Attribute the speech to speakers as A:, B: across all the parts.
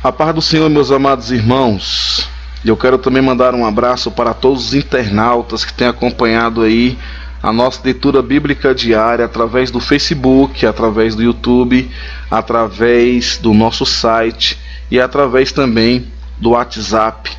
A: A paz do Senhor, meus amados irmãos. Eu quero também mandar um abraço para todos os internautas que têm acompanhado aí a nossa leitura bíblica diária através do Facebook, através do YouTube, através do nosso site e através também do WhatsApp,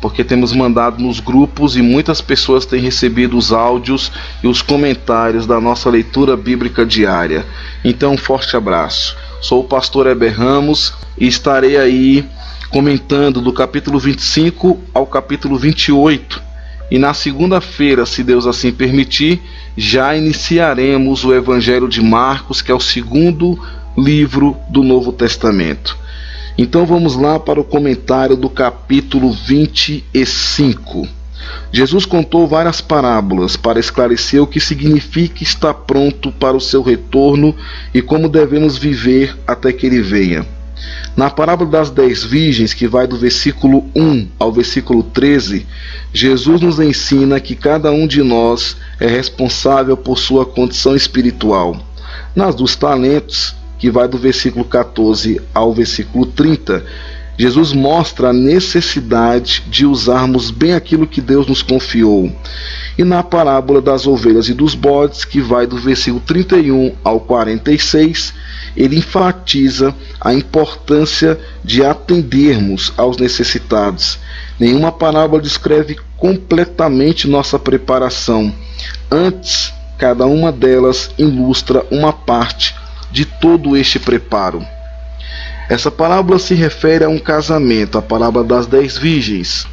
A: porque temos mandado nos grupos e muitas pessoas têm recebido os áudios e os comentários da nossa leitura bíblica diária. Então, um forte abraço. Sou o pastor Heber Ramos e estarei aí comentando do capítulo 25 ao capítulo 28. E na segunda-feira, se Deus assim permitir, já iniciaremos o Evangelho de Marcos, que é o segundo livro do Novo Testamento. Então vamos lá para o comentário do capítulo 25. Jesus contou várias parábolas para esclarecer o que significa estar pronto para o seu retorno e como devemos viver até que ele venha. Na parábola das 10 virgens, que vai do versículo 1 ao versículo 13, Jesus nos ensina que cada um de nós é responsável por sua condição espiritual. Nas dos talentos, que vai do versículo 14 ao versículo 30, Jesus mostra a necessidade de usarmos bem aquilo que Deus nos confiou. E na parábola das ovelhas e dos bodes, que vai do versículo 31 ao 46, ele enfatiza a importância de atendermos aos necessitados. Nenhuma parábola descreve completamente nossa preparação. Antes, cada uma delas ilustra uma parte de todo este preparo. Essa parábola se refere a um casamento, a parábola das 10 virgens.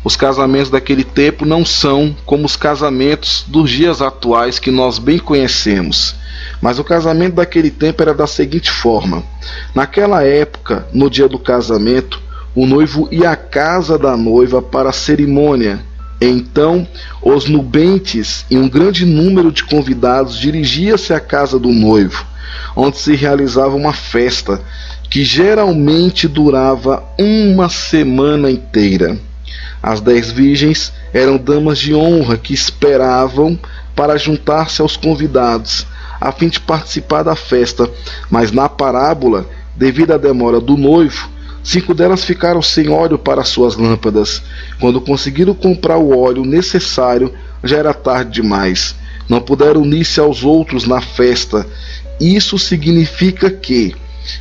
A: Os casamentos daquele tempo não são como os casamentos dos dias atuais que nós bem conhecemos. Mas o casamento daquele tempo era da seguinte forma: naquela época, no dia do casamento, o noivo ia à casa da noiva para a cerimônia. Então, os nubentes e um grande número de convidados dirigia-se à casa do noivo, onde se realizava uma festa que geralmente durava uma semana inteira. As 10 virgens eram damas de honra que esperavam para juntar-se aos convidados, a fim de participar da festa, mas na parábola, devido à demora do noivo, 5 delas ficaram sem óleo para suas lâmpadas. Quando conseguiram comprar o óleo necessário, já era tarde demais. Não puderam unir-se aos outros na festa. Isso significa que,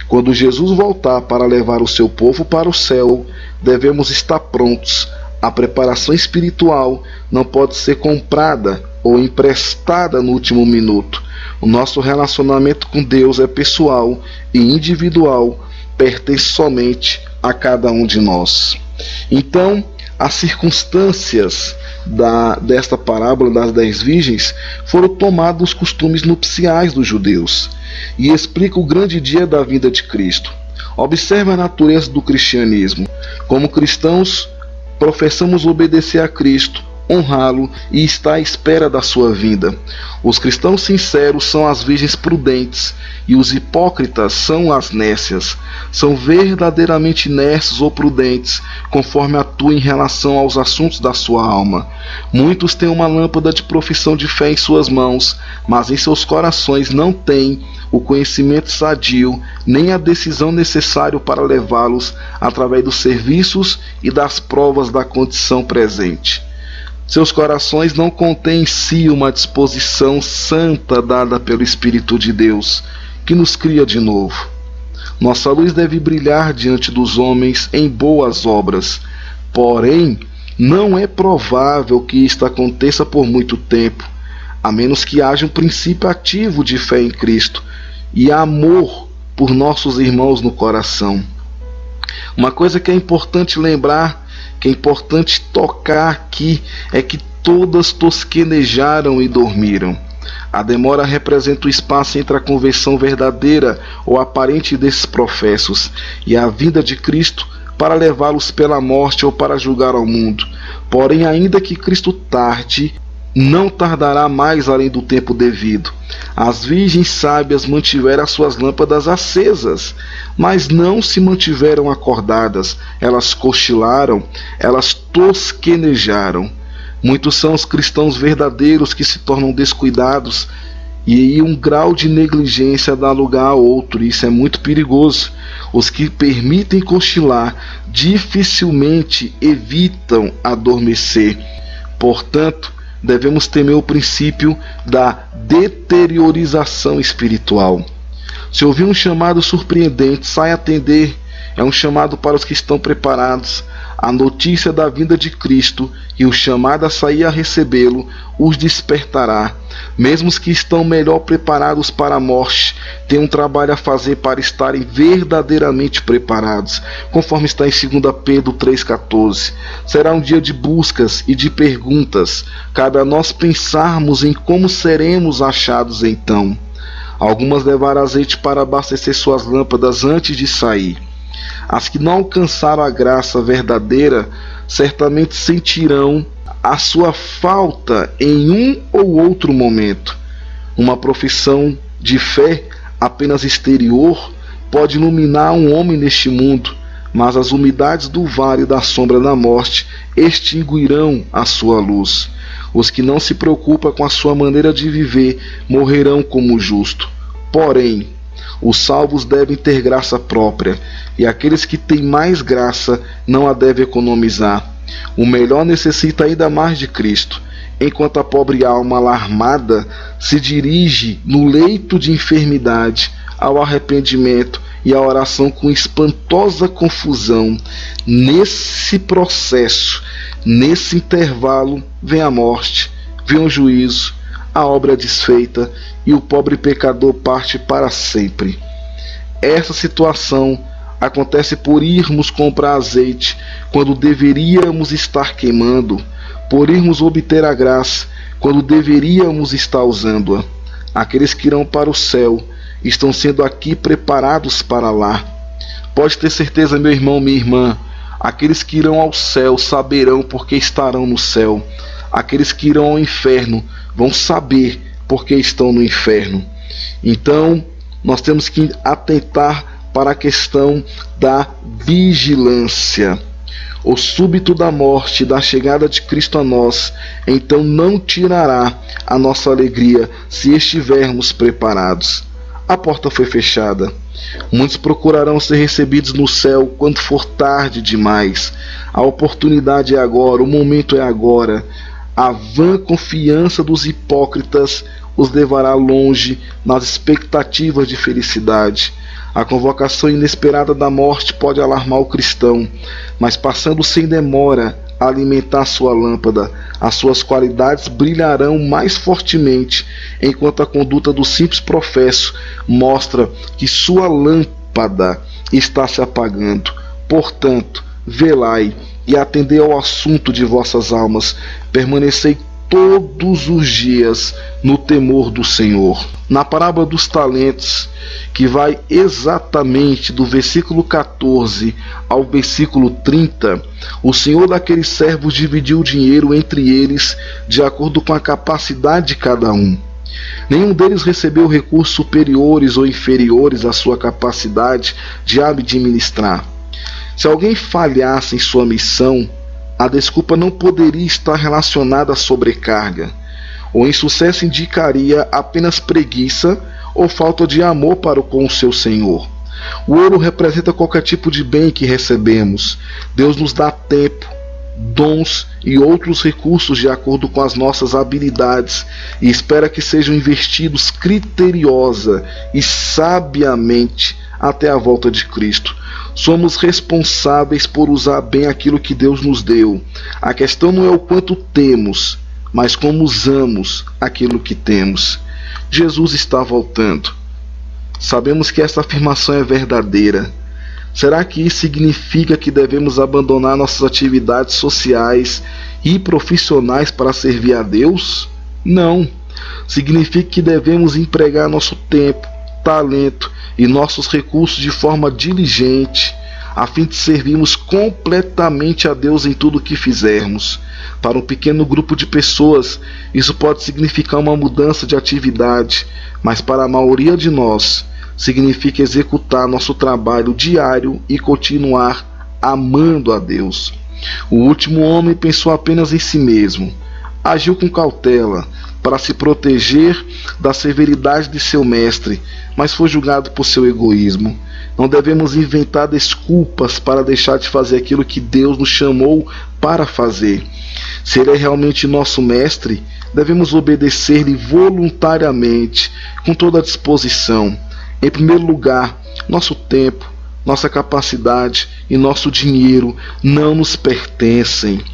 A: quando Jesus voltar para levar o seu povo para o céu, devemos estar prontos. A preparação espiritual não pode ser comprada ou emprestada no último minuto. O nosso relacionamento com Deus é pessoal e individual, pertence somente a cada um de nós. Então, as circunstâncias desta parábola das 10 virgens foram tomados dos costumes nupciais dos judeus e explica o grande dia da vinda de Cristo. Observe a natureza do cristianismo. Como cristãos, professamos obedecer a Cristo, honrá-lo e estar à espera da sua vinda. Os cristãos sinceros são as virgens prudentes e os hipócritas são as nécias. São verdadeiramente nécios ou prudentes, conforme atuam em relação aos assuntos da sua alma. Muitos têm uma lâmpada de profissão de fé em suas mãos, mas em seus corações não têm o conhecimento sadio, nem a decisão necessária para levá-los através dos serviços e das provas da condição presente. Seus corações não contêm em si uma disposição santa dada pelo Espírito de Deus, que nos cria de novo. Nossa luz deve brilhar diante dos homens em boas obras, porém, não é provável que isto aconteça por muito tempo, a menos que haja um princípio ativo de fé em Cristo e amor por nossos irmãos no coração. Uma coisa que é importante lembrar, que é importante tocar aqui, é que todas tosquenejaram e dormiram. A demora representa o espaço entre a conversão verdadeira ou aparente desses professos e a vinda de Cristo para levá-los pela morte ou para julgar ao mundo. Porém, ainda que Cristo tarde, não tardará mais além do tempo devido. As virgens sábias mantiveram as suas lâmpadas acesas, mas não se mantiveram acordadas. Elas cochilaram, elas tosquenejaram. Muitos são os cristãos verdadeiros que se tornam descuidados E aí um grau de negligência dá lugar a outro, e isso é muito perigoso. Os que permitem cochilar dificilmente evitam adormecer. Portanto, devemos temer o princípio da deteriorização espiritual. Se ouvir um chamado surpreendente, saia atender. É um chamado para os que estão preparados. A notícia da vinda de Cristo e o chamado a sair a recebê-lo os despertará. Mesmo os que estão melhor preparados para a morte têm um trabalho a fazer para estarem verdadeiramente preparados, conforme está em 2 Pedro 3,14. Será um dia de buscas e de perguntas. Cabe a nós pensarmos em como seremos achados então. Algumas levaram azeite para abastecer suas lâmpadas antes de sair. As que não alcançaram a graça verdadeira certamente sentirão a sua falta em um ou outro momento. Uma profissão de fé apenas exterior pode iluminar um homem neste mundo, mas as umidades do vale da sombra da morte extinguirão a sua luz. Os que não se preocupam com a sua maneira de viver morrerão como justo. Porém, os salvos devem ter graça própria, e aqueles que têm mais graça não a devem economizar. O melhor necessita ainda mais de Cristo, enquanto a pobre alma alarmada se dirige no leito de enfermidade ao arrependimento e à oração com espantosa confusão. Nesse processo, nesse intervalo, vem a morte, vem o juízo, a obra é desfeita e o pobre pecador parte para sempre. Essa situação acontece por irmos comprar azeite quando deveríamos estar queimando, por irmos obter a graça quando deveríamos estar usando-a. Aqueles que irão para o céu estão sendo aqui preparados para lá. Pode ter certeza, meu irmão, minha irmã, aqueles que irão ao céu saberão porque estarão no céu. Aqueles que irão ao inferno vão saber porque estão no inferno. Então, nós temos que atentar para a questão da vigilância. O súbito da morte, da chegada de Cristo a nós, então não tirará a nossa alegria se estivermos preparados. A porta foi fechada. Muitos procurarão ser recebidos no céu quando for tarde demais. A oportunidade é agora, o momento é agora. A vã confiança dos hipócritas os levará longe nas expectativas de felicidade. A convocação inesperada da morte pode alarmar o cristão, mas passando sem demora a alimentar sua lâmpada, as suas qualidades brilharão mais fortemente, enquanto a conduta do simples professo mostra que sua lâmpada está se apagando. Portanto, velai e atendei ao assunto de vossas almas, permanecei todos os dias no temor do Senhor. Na parábola dos talentos, que vai exatamente do versículo 14 ao versículo 30, o Senhor daqueles servos dividiu o dinheiro entre eles de acordo com a capacidade de cada um. Nenhum deles recebeu recursos superiores ou inferiores à sua capacidade de administrar. Se alguém falhasse em sua missão, a desculpa não poderia estar relacionada à sobrecarga. O insucesso indicaria apenas preguiça ou falta de amor para com o seu Senhor. O ouro representa qualquer tipo de bem que recebemos. Deus nos dá tempo, dons e outros recursos de acordo com as nossas habilidades e espera que sejam investidos criteriosa e sabiamente até a volta de Cristo. Somos responsáveis por usar bem aquilo que Deus nos deu. A questão não é o quanto temos, mas como usamos aquilo que temos. Jesus está voltando. Sabemos que essa afirmação é verdadeira. Será que isso significa que devemos abandonar nossas atividades sociais e profissionais para servir a Deus? Não. Significa que devemos empregar nosso tempo, talento e nossos recursos de forma diligente, a fim de servirmos completamente a Deus em tudo o que fizermos. Para um pequeno grupo de pessoas, isso pode significar uma mudança de atividade, mas para a maioria de nós, significa executar nosso trabalho diário e continuar amando a Deus. O último homem pensou apenas em si mesmo. Agiu com cautela, para se proteger da severidade de seu mestre, mas foi julgado por seu egoísmo. Não devemos inventar desculpas para deixar de fazer aquilo que Deus nos chamou para fazer. Se Ele é realmente nosso mestre, devemos obedecer-lhe voluntariamente, com toda a disposição. Em primeiro lugar, nosso tempo, nossa capacidade e nosso dinheiro não nos pertencem.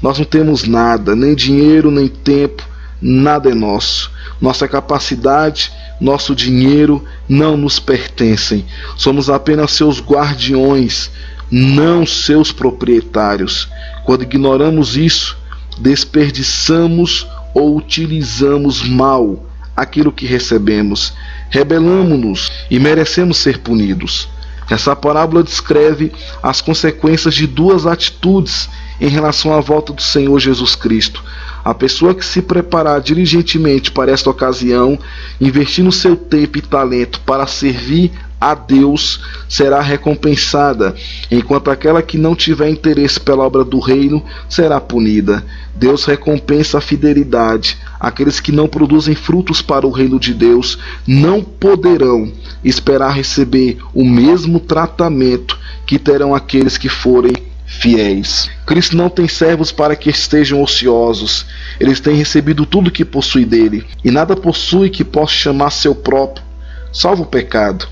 A: Nós não temos nada, nem dinheiro, nem tempo, nada é nosso. Nossa capacidade, nosso dinheiro não nos pertencem. Somos apenas seus guardiões, não seus proprietários. Quando ignoramos isso, desperdiçamos ou utilizamos mal aquilo que recebemos. Rebelamo-nos e merecemos ser punidos. Essa parábola descreve as consequências de duas atitudes em relação à volta do Senhor Jesus Cristo. A pessoa que se preparar diligentemente para esta ocasião, investindo seu tempo e talento para servir a Deus, será recompensada, enquanto aquela que não tiver interesse pela obra do reino será punida. Deus recompensa a fidelidade. Aqueles que não produzem frutos para o reino de Deus não poderão esperar receber o mesmo tratamento que terão aqueles que forem fiéis. Cristo não tem servos para que estejam ociosos. Eles têm recebido tudo que possui dele, e nada possui que possa chamar seu próprio, salvo o pecado.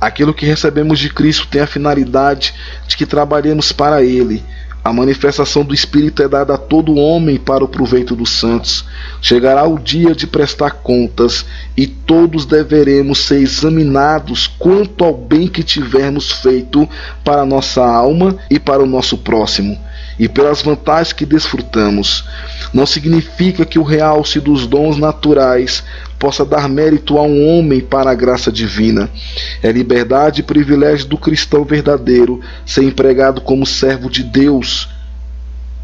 A: Aquilo que recebemos de Cristo tem a finalidade de que trabalhemos para Ele. A manifestação do Espírito é dada a todo homem para o proveito dos santos. Chegará o dia de prestar contas, e todos deveremos ser examinados quanto ao bem que tivermos feito para a nossa alma e para o nosso próximo, e pelas vantagens que desfrutamos. Não significa que o realce dos dons naturais possa dar mérito a um homem para a graça divina. É liberdade e privilégio do cristão verdadeiro ser empregado como servo de Deus,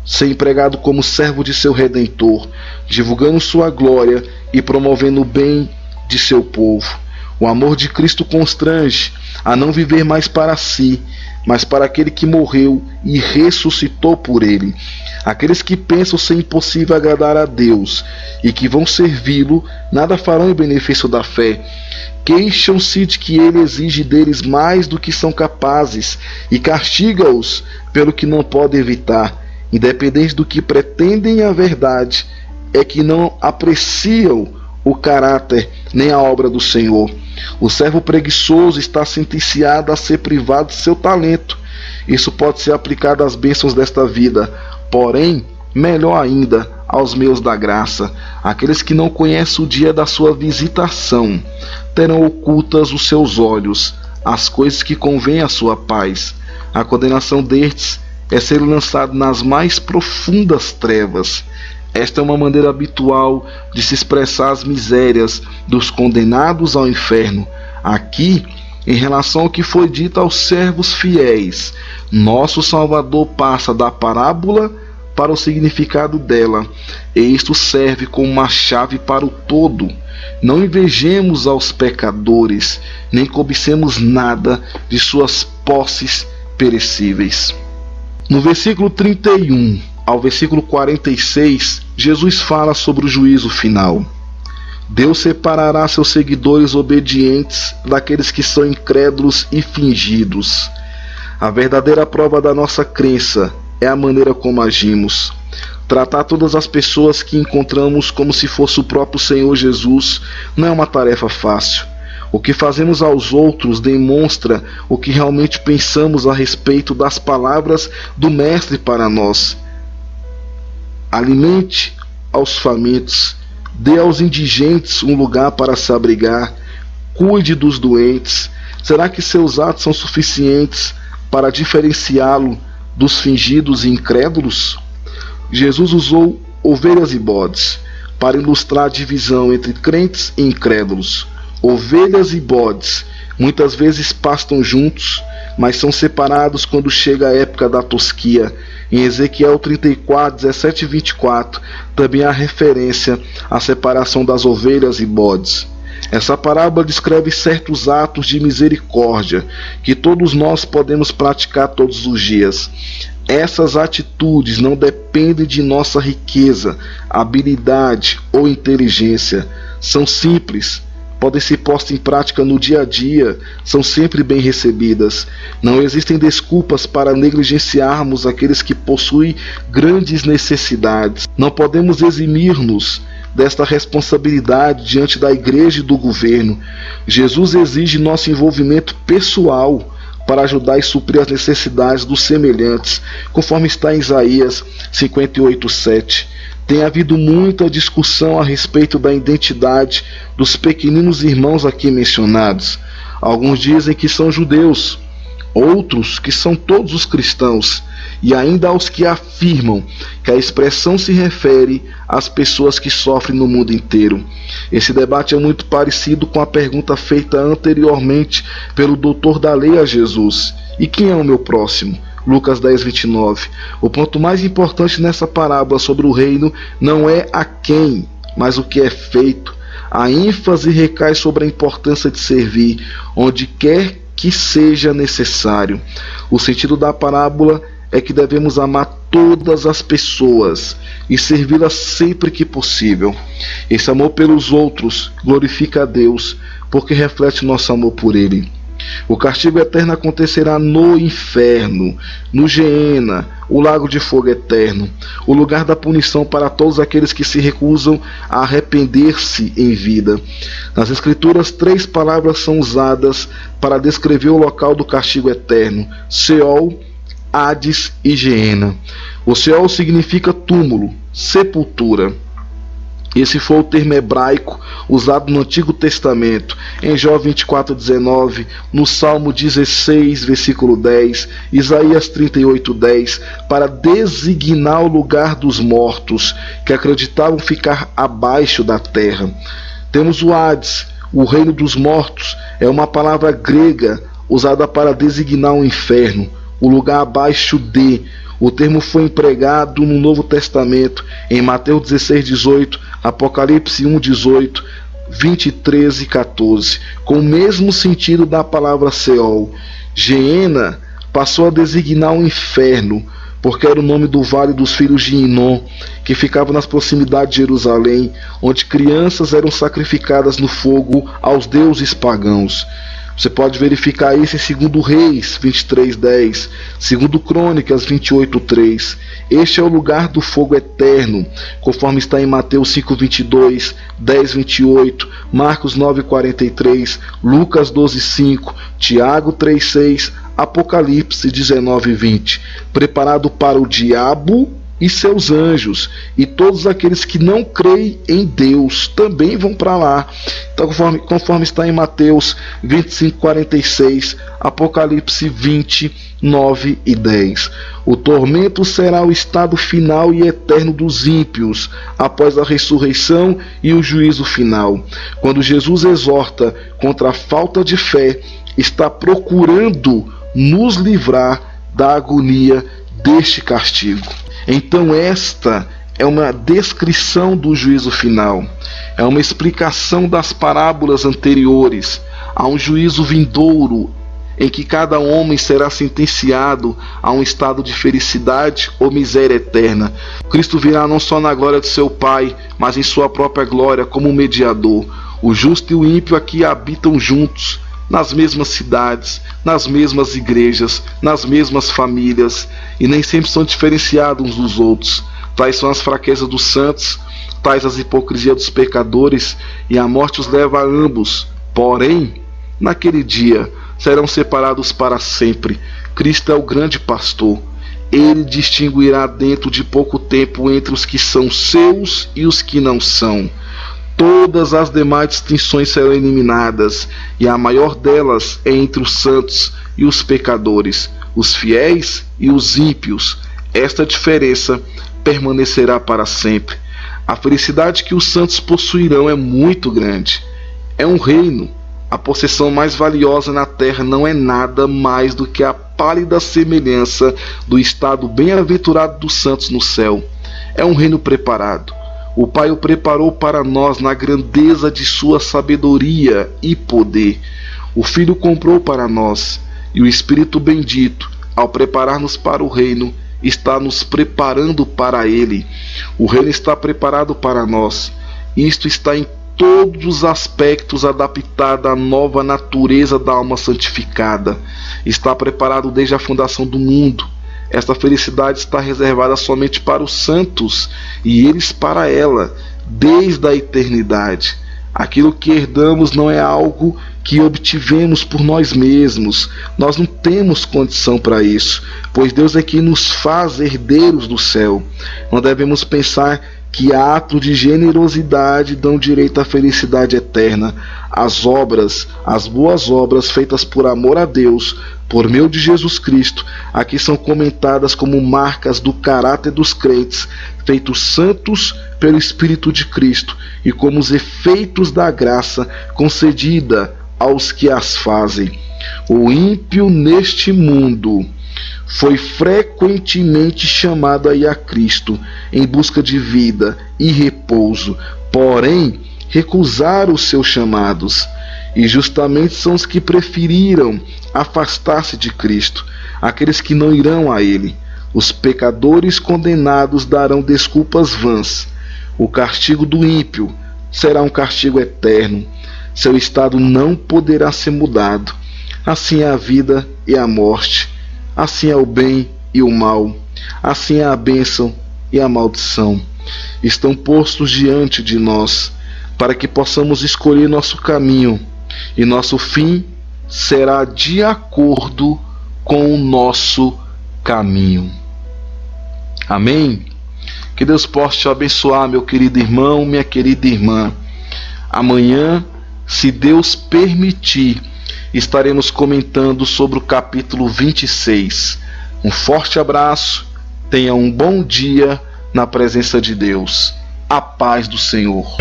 A: ser empregado como servo de seu Redentor, divulgando sua glória e promovendo o bem de seu povo. O amor de Cristo constrange a não viver mais para si, mas para aquele que morreu e ressuscitou por ele. Aqueles que pensam ser impossível agradar a Deus e que vão servi-lo, nada farão em benefício da fé. Queixam-se de que ele exige deles mais do que são capazes e castiga-os pelo que não podem evitar. Independente do que pretendem, a verdade é que não apreciam o caráter nem a obra do Senhor. O servo preguiçoso está sentenciado a ser privado de seu talento. Isso pode ser aplicado às bênçãos desta vida, porém, melhor ainda, aos meios da graça. Aqueles que não conhecem o dia da sua visitação terão ocultas os seus olhos as coisas que convêm à sua paz. A condenação destes é ser lançado nas mais profundas trevas. Esta é uma maneira habitual de se expressar as misérias dos condenados ao inferno. Aqui, em relação ao que foi dito aos servos fiéis, nosso Salvador passa da parábola para o significado dela, e isto serve como uma chave para o todo. Não invejemos aos pecadores, nem cobicemos nada de suas posses perecíveis. No versículo 31 ao versículo 46, Jesus fala sobre o juízo final. Deus separará seus seguidores obedientes daqueles que são incrédulos e fingidos. A verdadeira prova da nossa crença é a maneira como agimos. Tratar todas as pessoas que encontramos como se fosse o próprio Senhor Jesus não é uma tarefa fácil. O que fazemos aos outros demonstra o que realmente pensamos a respeito das palavras do Mestre para nós. Alimente aos famintos, dê aos indigentes um lugar para se abrigar, cuide dos doentes. Será que seus atos são suficientes para diferenciá-lo dos fingidos e incrédulos? Jesus usou ovelhas e bodes para ilustrar a divisão entre crentes e incrédulos. Ovelhas e bodes muitas vezes pastam juntos, mas são separados quando chega a época da tosquia. Em Ezequiel 34, 17 e 24, também há referência à separação das ovelhas e bodes. Essa parábola descreve certos atos de misericórdia que todos nós podemos praticar todos os dias. Essas atitudes não dependem de nossa riqueza, habilidade ou inteligência. São simples, podem ser postas em prática no dia a dia, são sempre bem recebidas. Não existem desculpas para negligenciarmos aqueles que possuem grandes necessidades. Não podemos eximir-nos desta responsabilidade diante da igreja e do governo. Jesus exige nosso envolvimento pessoal para ajudar e suprir as necessidades dos semelhantes, conforme está em Isaías 58:7. Tem havido muita discussão a respeito da identidade dos pequeninos irmãos aqui mencionados. Alguns dizem que são judeus, outros que são todos os cristãos, e ainda há os que afirmam que a expressão se refere às pessoas que sofrem no mundo inteiro. Esse debate é muito parecido com a pergunta feita anteriormente pelo doutor da lei a Jesus: e quem é o meu próximo? Lucas 10:29. O ponto mais importante nessa parábola sobre o reino não é a quem, mas o que é feito. A ênfase recai sobre a importância de servir, onde quer que seja necessário. O sentido da parábola é que devemos amar todas as pessoas e servi-las sempre que possível. Esse amor pelos outros glorifica a Deus, porque reflete nosso amor por Ele. O castigo eterno acontecerá no inferno, no Geena, o lago de fogo eterno, o lugar da punição para todos aqueles que se recusam a arrepender-se em vida. Nas Escrituras, 3 palavras são usadas para descrever o local do castigo eterno: Seol, Hades e Geena. O Seol significa túmulo, sepultura. Esse foi o termo hebraico usado no Antigo Testamento, em Jó 24:19, no Salmo 16, versículo 10, Isaías 38:10, para designar o lugar dos mortos, que acreditavam ficar abaixo da terra. Temos o Hades, o reino dos mortos, é uma palavra grega usada para designar o inferno, o lugar abaixo de. O termo foi empregado no Novo Testamento, em Mateus 16:18, Apocalipse 1:18, 20:13-14, com o mesmo sentido da palavra Seol. Geena passou a designar o inferno, porque era o nome do vale dos filhos de Inom, que ficava nas proximidades de Jerusalém, onde crianças eram sacrificadas no fogo aos deuses pagãos. Você pode verificar isso em 2 Reis 23:10, 2 Crônicas 28:3. Este é o lugar do fogo eterno, conforme está em Mateus 5:22, 10:28, Marcos 9:43, Lucas 12:5, Tiago 3:6, Apocalipse 19:20. Preparado para o diabo e seus anjos, e todos aqueles que não creem em Deus também vão para lá. Então, conforme está em Mateus 25:46, Apocalipse 20:9 e 10. O tormento será o estado final e eterno dos ímpios, após a ressurreição e o juízo final. Quando Jesus exorta contra a falta de fé, está procurando nos livrar da agonia deste castigo. Então esta é uma descrição do juízo final, é uma explicação das parábolas anteriores. Há um juízo vindouro em que cada homem será sentenciado a um estado de felicidade ou miséria eterna. Cristo virá não só na glória de seu Pai, mas em sua própria glória como mediador. O justo e o ímpio aqui habitam juntos, nas mesmas cidades, nas mesmas igrejas, nas mesmas famílias, e nem sempre são diferenciados uns dos outros. Tais são as fraquezas dos santos, tais as hipocrisias dos pecadores, e a morte os leva a ambos. Porém, naquele dia, serão separados para sempre. Cristo é o grande pastor. Ele distinguirá dentro de pouco tempo entre os que são seus e os que não são. Todas as demais distinções serão eliminadas, e a maior delas é entre os santos e os pecadores, os fiéis e os ímpios. Esta diferença permanecerá para sempre. A felicidade que os santos possuirão é muito grande. É um reino. A possessão mais valiosa na terra não é nada mais do que a pálida semelhança do estado bem-aventurado dos santos no céu. É um reino preparado. O Pai o preparou para nós na grandeza de sua sabedoria e poder. O Filho comprou para nós, e o Espírito bendito, ao preparar-nos para o reino, está nos preparando para ele. O reino está preparado para nós. Isto está em todos os aspectos adaptado à nova natureza da alma santificada. Está preparado desde a fundação do mundo. Esta felicidade está reservada somente para os santos, e eles para ela, desde a eternidade. Aquilo que herdamos não é algo que obtivemos por nós mesmos. Nós não temos condição para isso, pois Deus é que nos faz herdeiros do céu. Não devemos pensar que atos de generosidade dão direito à felicidade eterna. As obras, as boas obras feitas por amor a Deus, por meio de Jesus Cristo, aqui são comentadas como marcas do caráter dos crentes, feitos santos pelo Espírito de Cristo, e como os efeitos da graça concedida aos que as fazem. O ímpio neste mundo foi frequentemente chamado a ir a Cristo em busca de vida e repouso, porém recusaram os seus chamados, e justamente são os que preferiram afastar-se de Cristo, aqueles que não irão a Ele. Os pecadores condenados darão desculpas vãs. O castigo do ímpio será um castigo eterno. Seu estado não poderá ser mudado. Assim é a vida e a morte. Assim é o bem e o mal. Assim é a bênção e a maldição. Estão postos diante de nós, para que possamos escolher nosso caminho, e nosso fim será de acordo com o nosso caminho. Amém? Que Deus possa te abençoar, meu querido irmão, minha querida irmã. Amanhã, se Deus permitir, estaremos comentando sobre o capítulo 26. Um forte abraço, tenha um bom dia na presença de Deus. A paz do Senhor.